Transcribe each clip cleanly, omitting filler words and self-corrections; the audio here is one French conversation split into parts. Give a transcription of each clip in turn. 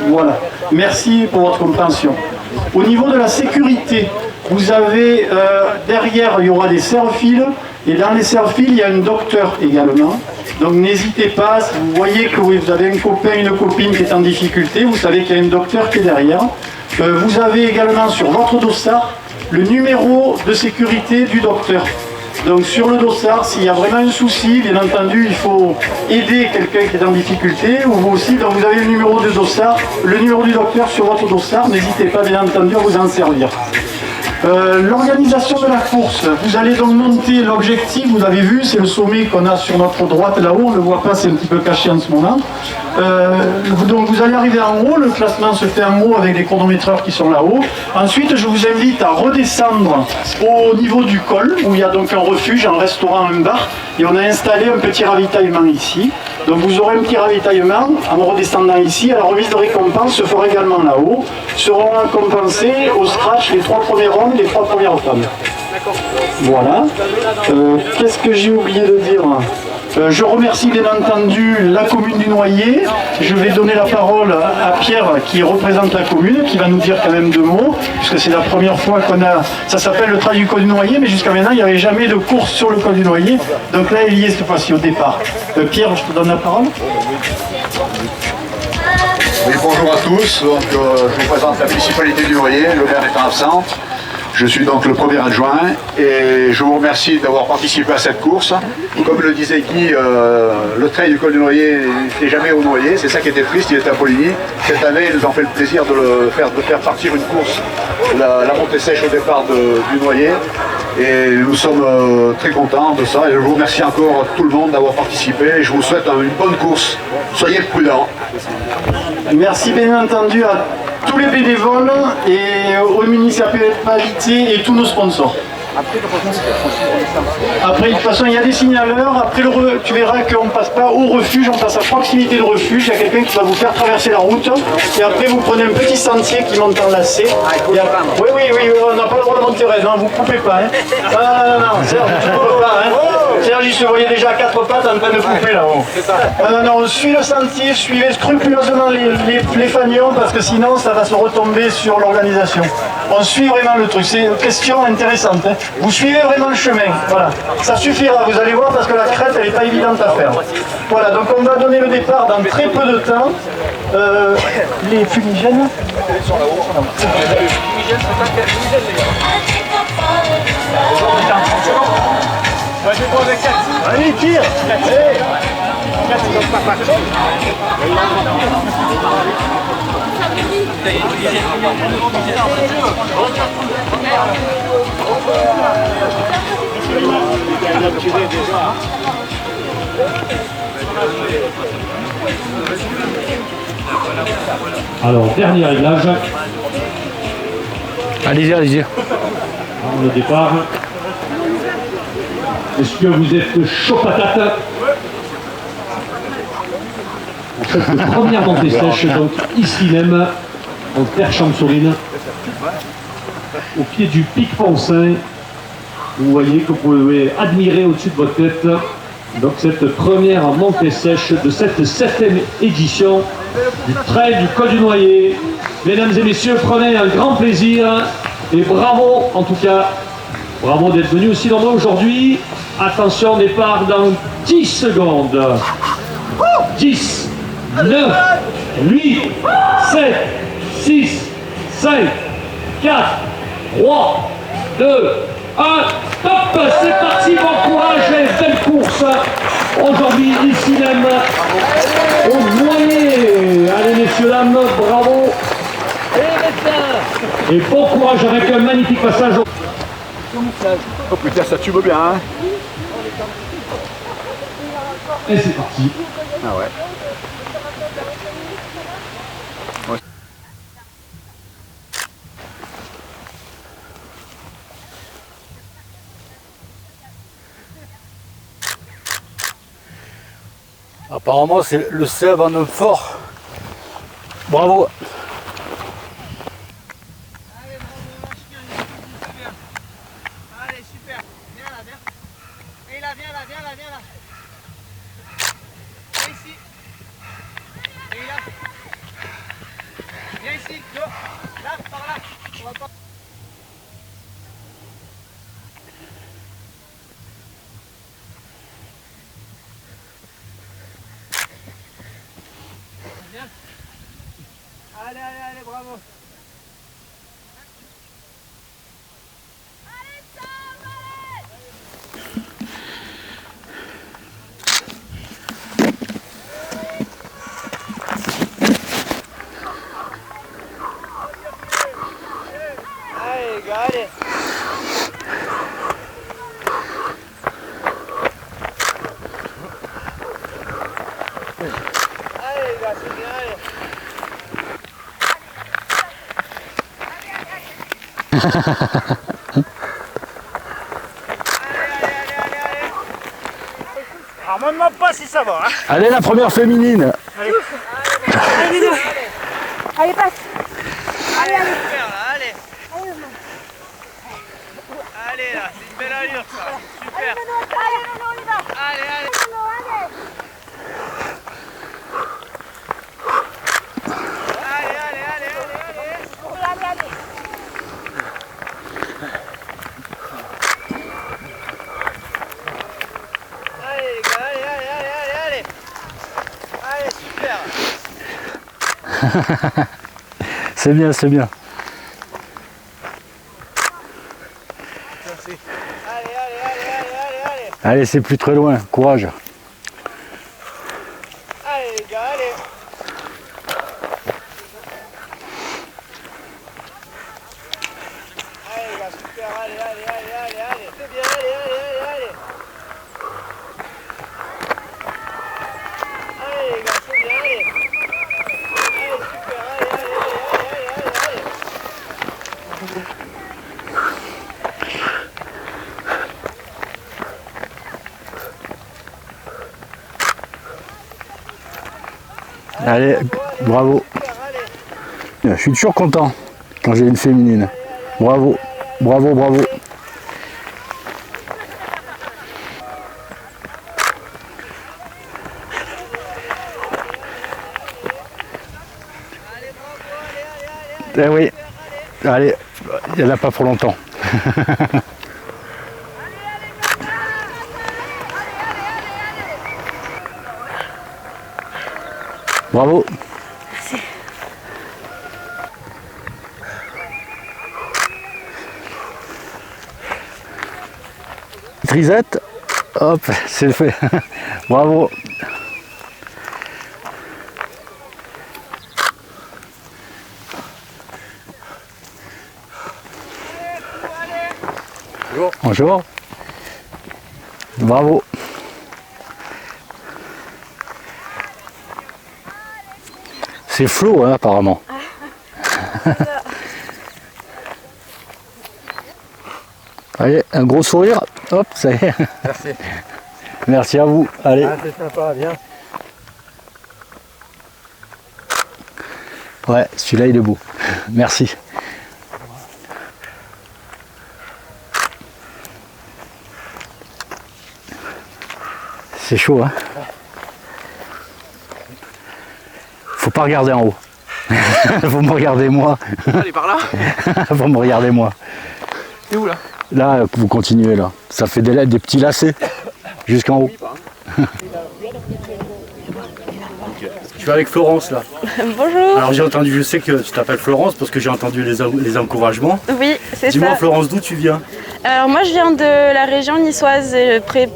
Voilà, merci pour votre compréhension. Au niveau de la sécurité, vous avez derrière, il y aura des serre-files, et dans les serre-files, il y a un docteur également. Donc n'hésitez pas, si vous voyez que vous avez un copain, une copine qui est en difficulté, vous savez qu'il y a un docteur qui est derrière. Vous avez également sur votre dossard le numéro de sécurité du docteur. Donc sur le dossard, s'il y a vraiment un souci, bien entendu, il faut aider quelqu'un qui est en difficulté, ou vous aussi, donc vous avez le numéro de dossard, le numéro du docteur sur votre dossard, n'hésitez pas bien entendu à vous en servir. L'organisation de la course, vous allez donc monter l'objectif, vous avez vu, c'est le sommet qu'on a sur notre droite là-haut, on ne le voit pas, c'est un petit peu caché en ce moment. Donc vous allez arriver en haut, le classement se fait en haut avec les chronométreurs qui sont là-haut. Ensuite, je vous invite à redescendre au niveau du col, où il y a donc un refuge, un restaurant, un bar, et on a installé un petit ravitaillement ici. Donc vous aurez un petit ravitaillement en redescendant ici. La remise de récompense se fera également là-haut. Seront récompensés au scratch les 3 premiers rondes, les 3 premières femmes. Voilà. Qu'est-ce que j'ai oublié de dire ? Je remercie bien entendu la commune du Noyer. Je vais donner la parole à Pierre qui représente la commune, qui va nous dire quand même 2 mots, puisque c'est la première fois qu'on a... Ça s'appelle le trail du col du Noyer, mais jusqu'à maintenant il n'y avait jamais de course sur le col du Noyer. Donc là il y est cette fois-ci au départ. Pierre, je te donne la parole. Oui, bonjour à tous. Donc, je vous présente la municipalité du Noyer, le maire étant absent. Je suis donc le premier adjoint et je vous remercie d'avoir participé à cette course. Comme le disait Guy, le trail du col du Noyer n'était jamais au Noyer, c'est ça qui était triste, il était à Poligny. Cette année, ils nous ont fait le plaisir de faire partir une course, la montée sèche au départ du Noyer. Et nous sommes très contents de ça et je vous remercie encore tout le monde d'avoir participé et je vous souhaite une bonne course. Soyez prudents. Merci bien entendu à tous les bénévoles et aux municipalités et tous nos sponsors. Après, de toute façon, il y a des signaleurs. Après, tu verras qu'on ne passe pas au refuge, on passe à proximité du refuge. Il y a quelqu'un qui va vous faire traverser la route. Et après, vous prenez un petit sentier qui monte en lacet. Oui, on n'a pas le droit de monter, non, vous ne coupez pas. Hein. Non, Serge, tu ne peux pas. Hein. Serge, il se voyait déjà à 4 pattes en train de couper là-haut. Non, on suit le sentier, suivez scrupuleusement les fanions parce que sinon, ça va se retomber sur l'organisation. On suit vraiment le truc. C'est une question intéressante. Hein. Vous suivez vraiment le chemin, voilà. Ça suffira, vous allez voir, parce que la crête, elle n'est pas évidente à faire. Voilà, donc on va donner le départ dans très peu de temps. Les fumigènes. Ils sont là-haut. Les fumigènes, c'est pas quel fumigène, les gars. Je vais prendre 4. Allez, tire. 4, ils n'ont pas parti. Alors, dernier réglage. Allez-y. Le départ. Est-ce que vous êtes chaud patate? En fait, la première montée sèche, donc ici même, en terre Champ-Sourine, au pied du pic Poncin. Vous voyez que vous pouvez admirer au-dessus de votre tête donc cette première montée sèche de cette 7e édition du trail du col du Noyer. Mesdames et messieurs, prenez un grand plaisir et bravo en tout cas, bravo d'être venus aussi nombreux aujourd'hui. Attention, départ dans 10 secondes. 10, 9, 8, 7, 6, 5, 4, 3, 2, 1, top, c'est parti, bon courage et belle course aujourd'hui ici même au Noyer. Allez messieurs, dames, bravo et bon courage avec un magnifique passage. Oh putain, ça tube bien, hein. Et c'est parti. Ah ouais. Apparemment, c'est le sève en homme fort. Bravo. Allez, super. Viens là, viens. Et là, viens là, viens là, viens là. Viens ici. Et là. Là, par là. On va pas... Bien. Allez, allez, allez, bravo. Allez, les gars, allez. Allez, les gars, c'est bien, allez. Alors, me demande pas si ça va, hein. Allez, la première féminine. Allez, Allez, passe. allez, super, là, allez. Allez, là, c'est une belle allure, ça. Super. Allez, on y va. Allez, allez. Allez, allez, allez, allez, allez. Allez, les gars, allez, allez, allez, allez, allez. Allez, super. C'est bien, c'est bien. Allez, allez, allez, allez, allez, allez. Allez, c'est plus très loin. Courage. Allez, les gars, allez. Allez, les gars, super. Allez, allez, allez, allez, allez. C'est bien, allez, allez, allez, allez. Allez, les gars, c'est bien, allez. Allez, super. Allez, allez, allez, allez, allez, allez, allez. Allez, bravo. Je suis toujours content quand j'ai une féminine. Bravo, bravo, bravo. Eh oui, allez, il n'y en a pas pour longtemps. Bravo. Grisette, hop, c'est fait. Bravo. Bonjour. Bravo. C'est Flo, hein, apparemment. Allez, un gros sourire. Hop, ça y est. Merci. Merci à vous. Allez. Ah, c'est sympa, bien. Ouais, celui-là, il est beau. Merci. C'est chaud, hein. Faut pas regarder en haut. Faut me regarder moi. Allez, par là. Faut me regarder moi. T'es où là? Là, vous continuez là. Ça fait des petits lacets jusqu'en haut. Je suis avec Florence là. Bonjour. Alors j'ai entendu, je sais que tu t'appelles Florence parce que j'ai entendu les encouragements. Oui, c'est ça. Dis-moi Florence, d'où tu viens? Alors moi je viens de la région niçoise,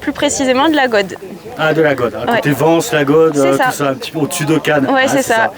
plus précisément de la Gaude. Ah, de la Gaude, à côté Ouais. Vence, la Gaude, C'est ça. tout ça, un petit peu au-dessus de Cannes. Ouais, Ah, c'est ça.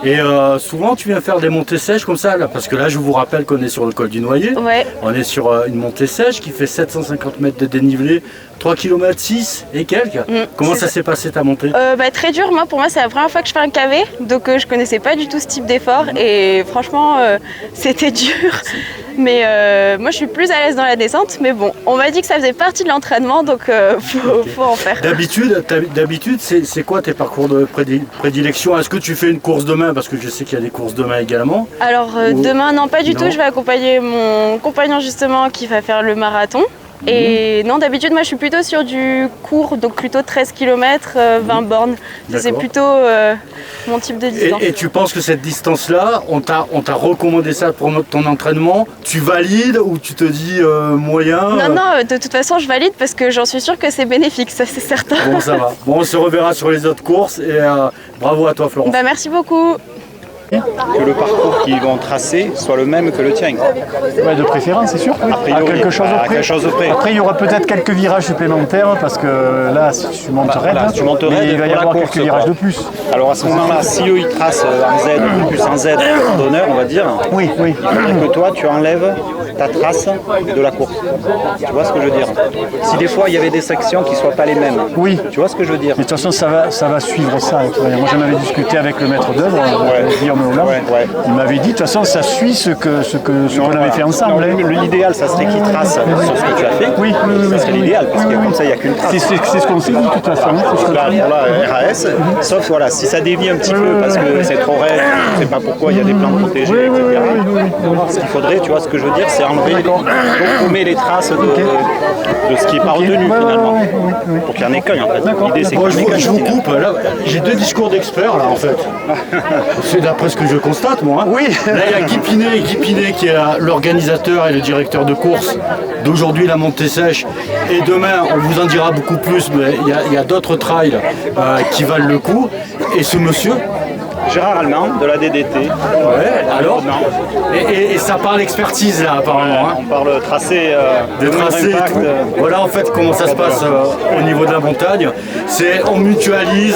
Et souvent tu viens faire des montées sèches comme ça, là, parce que là je vous rappelle qu'on est sur le col du Noyer. Ouais. On est sur une montée sèche qui fait 750 mètres de dénivelé, 3 km 6 et quelques. Comment c'est ça s'est passé ta montée? Très dur, moi pour moi c'est la première fois que je fais un KV, donc je connaissais pas du tout ce type d'effort et franchement c'était dur. Mais moi je suis plus à l'aise dans la descente, mais bon, on m'a dit que ça faisait partie de l'entraînement, donc faut en faire. D'habitude, c'est quoi tes parcours de prédilection? Est-ce que tu fais une course de main? Parce que je sais qu'il y a des courses de main également. Alors demain non pas du Non. tout, je vais accompagner mon compagnon justement qui va faire le marathon. Et non, d'habitude, moi, je suis plutôt sur du court, donc plutôt 13 km, 20 bornes. Ça, c'est D'accord. plutôt mon type de distance. Et tu penses que cette distance-là, on t'a recommandé ça pour ton entraînement, tu valides ou tu te dis moyen Non, non, de toute façon, je valide parce que j'en suis sûre que c'est bénéfique, ça, c'est certain. Bon, ça va. Bon, on se reverra sur les autres courses et bravo à toi, Florence. Bah, merci beaucoup. Que le parcours qu'ils vont tracer soit le même que le tien. Ouais, de préférence, c'est sûr. Oui. priori, à quelque chose à près. quelque chose près. Après, il y aura peut-être quelques virages supplémentaires parce que là, si tu montes raide, Voilà, tu montes raide mais il va y pour la avoir course, quelques virages quoi. de plus. Alors à ce moment-là, si eux ils tracent en Z plus en Z d'honneur, on va dire, Oui, oui. il faudrait que toi tu enlèves ta trace de la course. Tu vois ce que je veux dire? Si des fois il y avait des sections qui ne soient pas les mêmes, Oui. tu vois ce que je veux dire? Mais de toute façon, ça va suivre ça. Moi, j'en avais discuté avec le maître d'œuvre, Guillaume Hollande. Ouais. Il m'avait dit, de toute façon, ça suit ce qu'on avait fait ensemble. hein. L'idéal, ça serait qu'ils tracent sur ce que tu as fait. Oui, Ça serait l'idéal, parce que comme ça, il n'y a qu'une trace. C'est ce qu'on s'est dit, de toute façon. C'est ce qu'on Là, s'est dit. pour la RAS, sauf voilà, si ça dévie un petit peu parce que c'est trop raide, je ne sais pas pourquoi il y a des plantes protégées, etc. Ce qu'il faudrait, tu vois ce que je veux dire, c'est enlever, gommer les traces de ce qui n'est pas retenu finalement. Pour qu'il y en ait qu'un en fait. L'idée c'est qu'il y en ait qu'un. Je vous coupe, là, j'ai deux discours d'experts là en fait. C'est d'après ce que je constate moi. Hein. Oui. Là il y a Guy Pinet qui est l'organisateur et le directeur de course d'aujourd'hui la montée sèche. Et demain on vous en dira beaucoup plus, mais il y a d'autres trails qui valent le coup. Et ce monsieur, Gérard Allemand de la DDT. ouais, alors et ça parle expertise là apparemment. Hein. On parle tracé De tracés et impact. tout. Voilà en fait comment ça se passe au niveau de la montagne. C'est on mutualise,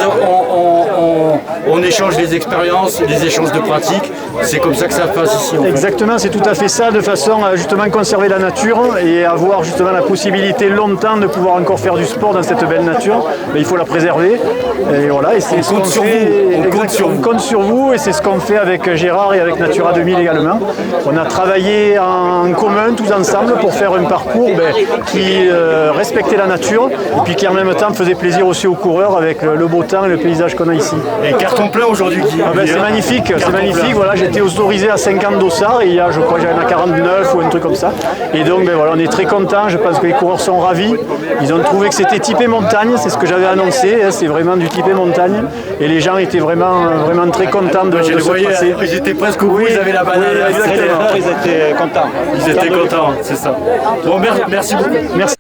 on échange des expériences, des échanges de pratiques. C'est comme ça que ça se passe ici. En fait. Exactement, c'est tout à fait ça, de façon à justement conserver la nature et avoir justement la possibilité longtemps de pouvoir encore faire du sport dans cette belle nature. Mais il faut la préserver. Et voilà, et c'est ce qu'on compte sur fait. vous. On compte Exactement, sur vous. on compte sur vous et c'est ce qu'on fait avec Gérard et avec Natura 2000 également. On a travaillé en commun tous ensemble pour faire un parcours qui respectait la nature et puis qui en même temps faisait plaisir aussi aux coureurs avec le beau temps et le paysage qu'on a ici. Et carton plein aujourd'hui Guy. C'est magnifique, c'est Carton magnifique. plein. Voilà, j'étais autorisé à 50 dossards et il y a, je crois, j'en ai 49 ou un truc comme ça. Et donc, voilà, on est très contents. Je pense que les coureurs sont ravis. Ils ont trouvé que c'était typé montagne, c'est ce que j'avais annoncé. Hein, c'est vraiment du typé montagne. Et les gens étaient vraiment très contents de Je les ce voyais, tracé. ils étaient presque au bout, ils avaient la banane. oui, exactement. Ils étaient contents. Ils étaient contents, c'est ça. Bon, merci beaucoup. Merci.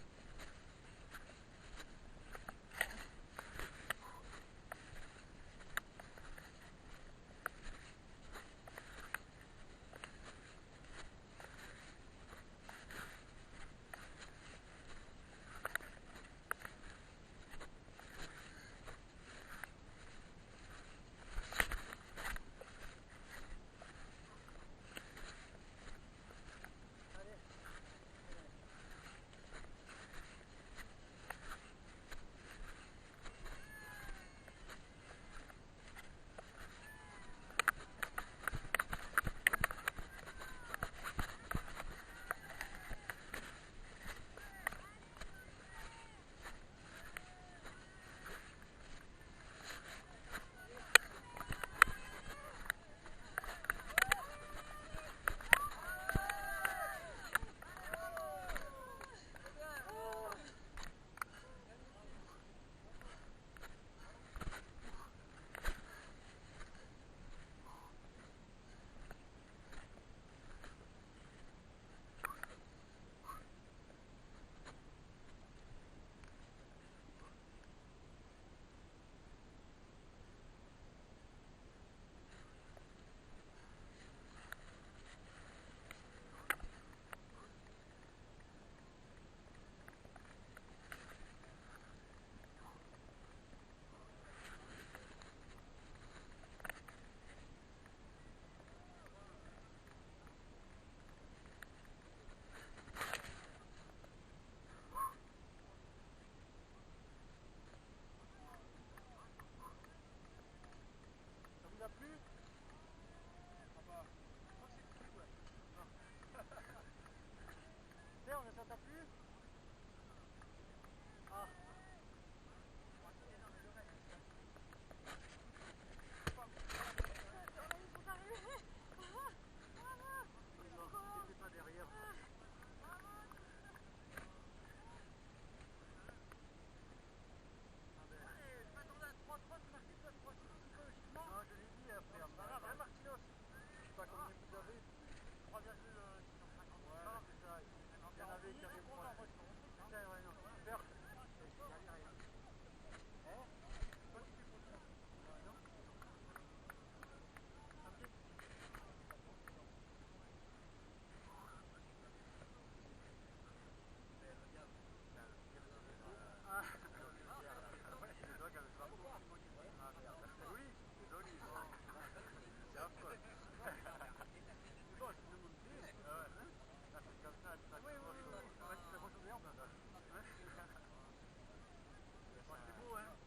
pas combien vous avez 3,50. C'est ça. Il y en avait qui avaient moins. C'est ça, ouais, non. Super. Hein? Toi, tu fais pour ça? Non? Ok. Ah, c'est toi qui avais pas beaucoup. Ah merde. Oui, c'est joli. C'est affreux. Bon, c'est une montée. Ah, c'est comme ça, ça oui, oui, oui. C'est beau, hein?